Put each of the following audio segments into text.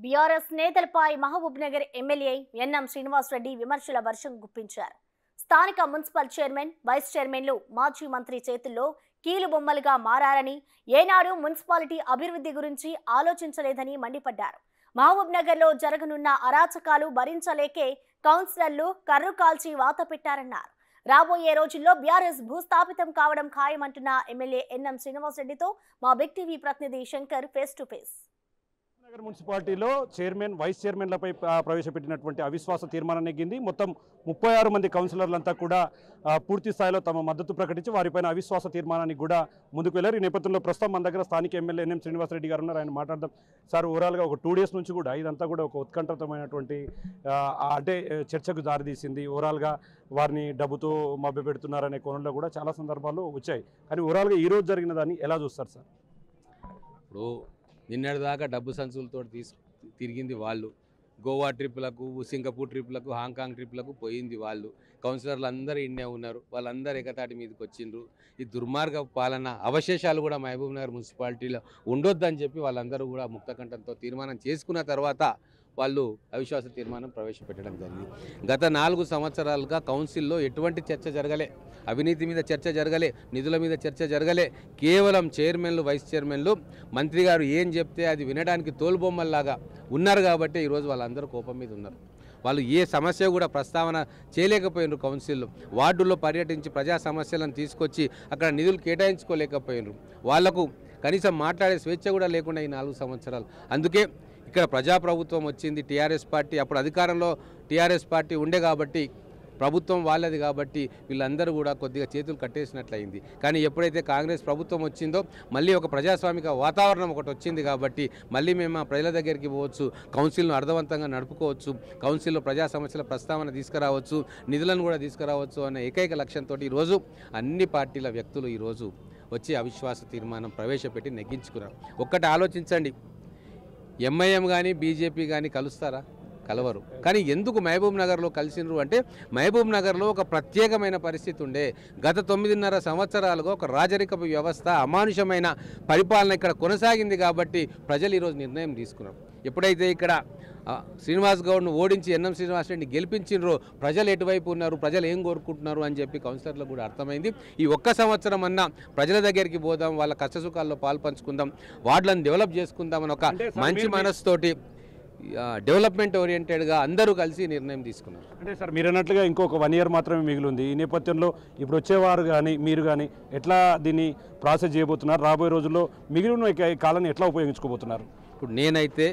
BRS నేతలపై Mahabubnagar MLA NM Srinivasa Reddy విమర్శల వర్షం గుప్పించారు. స్థానిక మున్సిపల్ చైర్మన్, వైస్ చైర్మన్లు మాజీ మంత్రి చేతుల్లో కీలుబొమ్మలుగా మారారని, ఏనాడు మున్సిపాలిటీ అభివృద్ధి గురించి ఆలోచించలేదని మండిపడ్డారు. మహబూబ్నగర్లో జరగనున్న అరాచకాలు భరించలేకే కౌన్సిలర్లు కర్రు కాల్చి వాత పెట్టారన్నారు. రాబోయే రోజుల్లో బీఆర్ఎస్ భూస్థాపితం కావడం ఖాయమంటున్న ఎమ్మెల్యే ఎన్ఎం శ్రీనివాసరెడ్డితో మా బిగ్ టీవీ ప్రతినిధి Shankar face to face. Nagar మున్సిపాలిటీలో చైర్మన్, వైస్ చైర్మన్లపై ప్రవేశపెట్టినటువంటి అవిశ్వాస తీర్మానం నెగ్గింది. మొత్తం 36 మంది కౌన్సిలర్లంతా కూడా పూర్తి స్థాయిలో తమ మద్దతు ప్రకటించి వారిపైన అవిశ్వాస తీర్మానానికి కూడా ముందుకు వెళ్లారు. ఈ నేపథ్యంలో ప్రస్తుతం మన దగ్గర స్థానిక ఎమ్మెల్యే ఎన్ఎం శ్రీనివాసరెడ్డి గారు ఉన్నారు. ఆయన మాట్లాడదాం. సార్, ఓవరాల్గా ఒక 2 డేస్ నుంచి కూడా ఇదంతా కూడా ఒక ఉత్కంఠితమైనటువంటి అంటే చర్చకు దారితీసింది. ఓవరాల్గా వారిని డబ్బుతో మభ్యపెడుతున్నారనే కోణంలో కూడా చాలా సందర్భాలు వచ్చాయి. కానీ ఓవరాల్గా ఈరోజు జరిగిన దాన్ని ఎలా చూస్తారు సార్? ఇప్పుడు నిన్నటిదాకా డబ్బు సంచులతో తిరిగింది వాళ్ళు, గోవా ట్రిప్లకు, సింగపూర్ ట్రిప్లకు, హాంకాంగ్ ట్రిప్లకు పోయింది వాళ్ళు. కౌన్సిలర్లు అందరూ ఇన్నే ఉన్నారు, వాళ్ళందరూ ఏకతాటి మీదకి వచ్చిండ్రు. ఈ దుర్మార్గ పాలన అవశేషాలు కూడా మహబూబ్నగర్ మున్సిపాలిటీలో ఉండొద్దని చెప్పి వాళ్ళందరూ కూడా ముక్తకంఠంతో తీర్మానం చేసుకున్న తర్వాత వాళ్ళు అవిశ్వాస తీర్మానం ప్రవేశపెట్టడం జరిగింది. గత 4 సంవత్సరాలుగా కౌన్సిల్లో ఎటువంటి చర్చ జరగలే, అవినీతి మీద చర్చ జరగలే, నిధుల మీద చర్చ జరగలే. కేవలం చైర్మన్లు, వైస్ చైర్మన్లు, మంత్రి గారు ఏం చెప్తే అది వినడానికి తోలుబొమ్మల్లాగా ఉన్నారు. కాబట్టి ఈరోజు వాళ్ళందరూ కోపం మీద ఉన్నారు. వాళ్ళు ఏ సమస్య కూడా ప్రస్తావన చేయలేకపోయినారు. కౌన్సిల్లో వార్డుల్లో పర్యటించి ప్రజా సమస్యలను తీసుకొచ్చి అక్కడ నిధులు కేటాయించుకోలేకపోయినారు. వాళ్లకు కనీసం మాట్లాడే స్వేచ్ఛ కూడా లేకుండా ఈ 4 సంవత్సరాలు. అందుకే ఇక్కడ ప్రజాప్రభుత్వం వచ్చింది. టీఆర్ఎస్ పార్టీ అప్పుడు అధికారంలో టీఆర్ఎస్ పార్టీ ఉండే కాబట్టి, ప్రభుత్వం వాళ్ళది కాబట్టి వీళ్ళందరూ కూడా కొద్దిగా చేతులు కట్టేసినట్లయింది. కానీ ఎప్పుడైతే కాంగ్రెస్ ప్రభుత్వం వచ్చిందో మళ్ళీ ఒక ప్రజాస్వామిక వాతావరణం ఒకటి వచ్చింది కాబట్టి మళ్ళీ మేము ప్రజల దగ్గరికి పోవచ్చు, కౌన్సిల్ను అర్థవంతంగా నడుపుకోవచ్చు, కౌన్సిల్లో ప్రజా సమస్యల ప్రస్తావన తీసుకురావచ్చు, నిధులను కూడా తీసుకురావచ్చు అనే ఏకైక లక్ష్యంతో ఈరోజు అన్ని పార్టీల వ్యక్తులు ఈరోజు వచ్చి అవిశ్వాస తీర్మానం ప్రవేశపెట్టి నెగ్గించుకున్నారు. ఒక్కటి ఆలోచించండి, ఎంఐఎం కానీ బీజేపీ కానీ కలుస్తారా? కలవరు. కానీ ఎందుకు మహబూబ్ నగర్లో కలిసినరు అంటే, మహబూబ్ నగర్లో ఒక ప్రత్యేకమైన పరిస్థితి ఉండే. గత 9.5 సంవత్సరాలుగా ఒక రాజరికపు వ్యవస్థ, అమానుషమైన పరిపాలన ఇక్కడ కొనసాగింది కాబట్టి ప్రజలు ఈరోజు నిర్ణయం తీసుకున్నారు. ఎప్పుడైతే ఇక్కడ శ్రీనివాస్ గౌడ్ను ఓడించి ఎన్ఎం శ్రీనివాసరెడ్డిని గెలిపించినరో ప్రజలు ఎటువైపు ఉన్నారు, ప్రజలు ఏం కోరుకుంటున్నారు అని చెప్పి కౌన్సిలర్లకు కూడా అర్థమైంది. ఈ 1 సంవత్సరం అన్నా ప్రజల దగ్గరికి పోదాం, వాళ్ళ కష్టసుఖాల్లో పాల్పంచుకుందాం, వార్డులను డెవలప్ చేసుకుందామని ఒక మంచి మనసుతోటి డెవలప్మెంట్ ఓరియంటెడ్గా అందరూ కలిసి నిర్ణయం తీసుకున్నారు. అంటే సార్, మీరు అన్నట్లుగా ఇంకొక 1 ఇయర్ మాత్రమే మిగిలింది. ఈ నేపథ్యంలో ఇప్పుడు వచ్చేవారు కానీ మీరు కానీ ఎట్లా దీన్ని ప్రాసెస్ చేయబోతున్నారు? రాబోయే రోజుల్లో మిగిలిన కాలాన్ని ఎట్లా ఉపయోగించుకోబోతున్నారు? ఇప్పుడు నేనైతే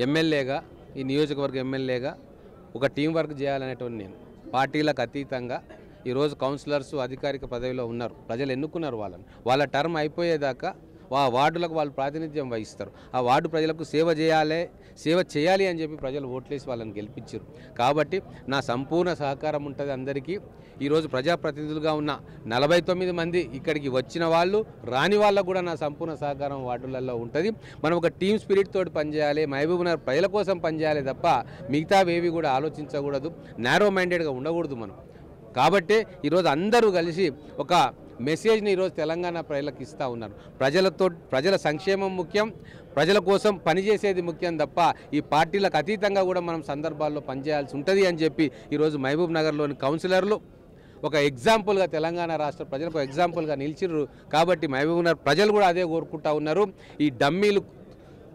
ఎమ్మెల్యేగా, ఈ నియోజకవర్గ ఎమ్మెల్యేగా ఒక టీం వర్క్ చేయాలనేటువంటి నేను పార్టీలకు అతీతంగా ఈరోజు కౌన్సిలర్స్ అధికారిక పదవిలో ఉన్నారు. ప్రజలు ఎన్నుకున్నారు వాళ్ళని. వాళ్ళ టర్మ్ అయిపోయేదాకా ఆ వార్డులకు వాళ్ళు ప్రాతినిధ్యం వహిస్తారు. ఆ వార్డు ప్రజలకు సేవ చేయాలి అని చెప్పి ప్రజలు ఓట్లేసి వాళ్ళని గెలిపించారు. కాబట్టి నా సంపూర్ణ సహకారం ఉంటుంది అందరికీ. ఈరోజు ప్రజాప్రతినిధులుగా ఉన్న 49 మంది ఇక్కడికి వచ్చిన వాళ్ళు, రాని వాళ్ళకు కూడా నా సంపూర్ణ సహకారం వార్డులలో ఉంటుంది. మనం ఒక టీమ్ స్పిరిట్ తోటి పనిచేయాలి, మహబూబ్నగర్ ప్రజల కోసం పనిచేయాలి తప్ప మిగతావేవి కూడా ఆలోచించకూడదు, నారో మైండెడ్గా ఉండకూడదు మనం. కాబట్టి ఈరోజు అందరూ కలిసి ఒక మెసేజ్ని ఈరోజు తెలంగాణ ప్రజలకు ఇస్తూ ఉన్నారు. ప్రజల సంక్షేమం ముఖ్యం, ప్రజల కోసం పనిచేసేది ముఖ్యం తప్ప ఈ పార్టీలకు అతీతంగా కూడా మనం సందర్భాల్లో పనిచేయాల్సి ఉంటుంది అని చెప్పి ఈరోజు మహబూబ్ నగర్లోని కౌన్సిలర్లు ఒక ఎగ్జాంపుల్గా, తెలంగాణ రాష్ట్ర ప్రజలకు ఎగ్జాంపుల్గా నిలిచిర్రు. కాబట్టి మహబూబ్ నగర్ ప్రజలు కూడా అదే కోరుకుంటూ ఉన్నారు. ఈ డమ్మీలు,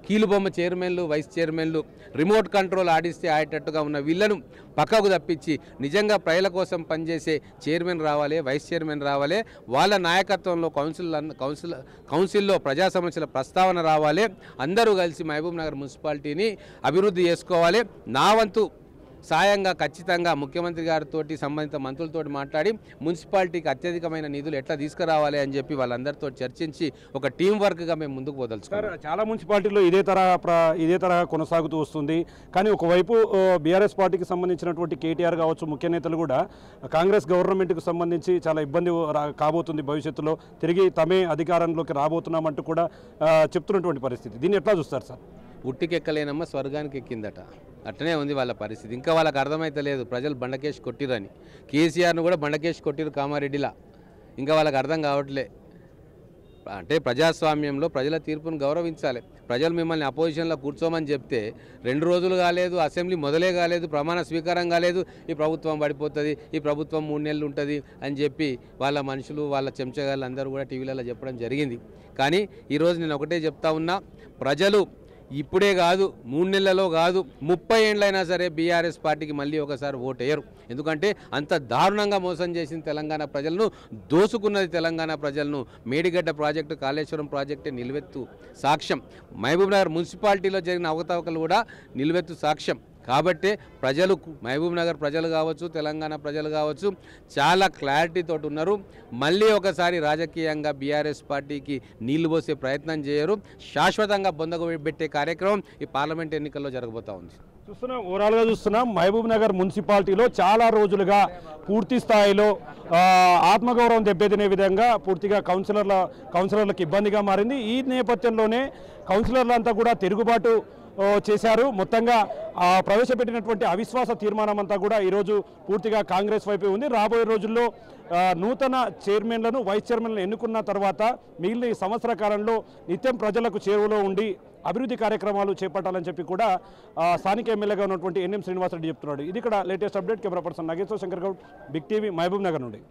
కీలుబొమ్మ చైర్మన్లు, వైస్ చైర్మన్లు, రిమోట్ కంట్రోల్ ఆడిస్తే ఆడేటట్టుగా ఉన్న వీళ్ళను పక్కకు తప్పించి నిజంగా ప్రజల కోసం పనిచేసే చైర్మన్ రావాలి, వైస్ చైర్మన్ రావాలి. వాళ్ళ నాయకత్వంలో కౌన్సిల్లో ప్రజా సమస్యల ప్రస్తావన రావాలి. అందరూ కలిసి మహబూబ్ నగర్ మున్సిపాలిటీని అభివృద్ధి చేసుకోవాలి. నా వంతు సాయంగా ఖచ్చితంగా ముఖ్యమంత్రి గారితో, సంబంధిత మంత్రులతో మాట్లాడి మున్సిపాలిటీకి అత్యధికమైన నిధులు ఎట్లా తీసుకురావాలి అని చెప్పి వాళ్ళందరితో చర్చించి ఒక టీం వర్క్గా మేము ముందుకు పోదలుచుకున్నాం. చాలా మున్సిపాలిటీల్లో ఇదే తరహా కొనసాగుతూ వస్తుంది. కానీ ఒకవైపు బీఆర్ఎస్ పార్టీకి సంబంధించినటువంటి కేటీఆర్ కావచ్చు, ముఖ్య నేతలు కూడా కాంగ్రెస్ గవర్నమెంట్కి సంబంధించి చాలా ఇబ్బంది కాబోతుంది, భవిష్యత్తులో తిరిగి తమే అధికారంలోకి రాబోతున్నామంటూ కూడా చెప్తున్నటువంటి పరిస్థితి. దీన్ని ఎట్లా చూస్తారు సార్? ఉట్టికెక్కలేనమ్మ స్వర్గానికి ఎక్కిందట, అట్టనే ఉంది వాళ్ళ పరిస్థితి. ఇంకా వాళ్ళకి అర్థమైతలేదు ప్రజలు బండకేసి కొట్టిరని. కేసీఆర్ను కూడా బండకేసి కొట్టిరు కామారెడ్డిలా. ఇంకా వాళ్ళకి అర్థం కావట్లే. అంటే ప్రజాస్వామ్యంలో ప్రజల తీర్పును గౌరవించాలి. ప్రజలు మిమ్మల్ని అపోజిషన్లో కూర్చోమని చెప్తే 2 రోజులు కాలేదు, అసెంబ్లీ మొదలే కాలేదు, ప్రమాణ స్వీకారం కాలేదు, ఈ ప్రభుత్వం పడిపోతుంది, ఈ ప్రభుత్వం 3 నెలలు ఉంటుంది అని చెప్పి వాళ్ళ మనుషులు వాళ్ళ చెంచగాళ్ళు అందరూ కూడా టీవీలలో చెప్పడం జరిగింది. కానీ ఈరోజు నేను ఒకటే చెప్తా ఉన్నా, ప్రజలు ఇప్పుడే కాదు, 3 నెలలలో కాదు, 30 ఏళ్ళైనా సరే బీఆర్ఎస్ పార్టీకి మళ్ళీ ఒకసారి ఓటేయరు. ఎందుకంటే అంత దారుణంగా మోసం చేసిన తెలంగాణ ప్రజలను, దోసుకున్నది తెలంగాణ ప్రజలను. మేడిగడ్డ ప్రాజెక్టు, కాళేశ్వరం ప్రాజెక్టే నిలువెత్తు సాక్ష్యం. మహబూబ్నగర్ మున్సిపాలిటీలో జరిగిన అవకతవకలు కూడా నిలువెత్తు సాక్ష్యం. కాబట్టే ప్రజలు, మహబూబ్నగర్ ప్రజలు కావచ్చు, తెలంగాణ ప్రజలు కావచ్చు, చాలా క్లారిటీతో ఉన్నారు. మళ్ళీ ఒకసారి రాజకీయంగా బీఆర్ఎస్ పార్టీకి నీళ్లు పోసే ప్రయత్నం చేయరు. శాశ్వతంగా బొందగబెట్టే కార్యక్రమం ఈ పార్లమెంట్ ఎన్నికల్లో జరగబోతా ఉంది. చూస్తున్నాం, ఓవరాల్గా చూస్తున్నాం, మహబూబ్నగర్ మున్సిపాలిటీలో చాలా రోజులుగా పూర్తి స్థాయిలో ఆత్మగౌరవం దెబ్బతినే విధంగా పూర్తిగా కౌన్సిలర్లకు ఇబ్బందిగా మారింది. ఈ నేపథ్యంలోనే కౌన్సిలర్లంతా కూడా తిరుగుబాటు చేశారు. మొత్తంగా ప్రవేశపెట్టినటువంటి అవిశ్వాస తీర్మానం అంతా కూడా ఈరోజు పూర్తిగా కాంగ్రెస్ వైపే ఉంది. రాబోయే రోజుల్లో నూతన చైర్మన్లను, వైస్ చైర్మన్లను ఎన్నుకున్న తర్వాత మిగిలిన ఈ సంవత్సర కాలంలో నిత్యం ప్రజలకు చేరువలో ఉండి అభివృద్ధి కార్యక్రమాలు చేపట్టాలని చెప్పి కూడా స్థానిక ఎమ్మెల్యేగా ఉన్నటువంటి ఎన్ఎం శ్రీనివాసరెడ్డి చెప్తున్నాడు. ఇది ఇక్కడ latest update. Camera person Nageswara Shankar Goud, big TV, Mahabubnagar నుండి.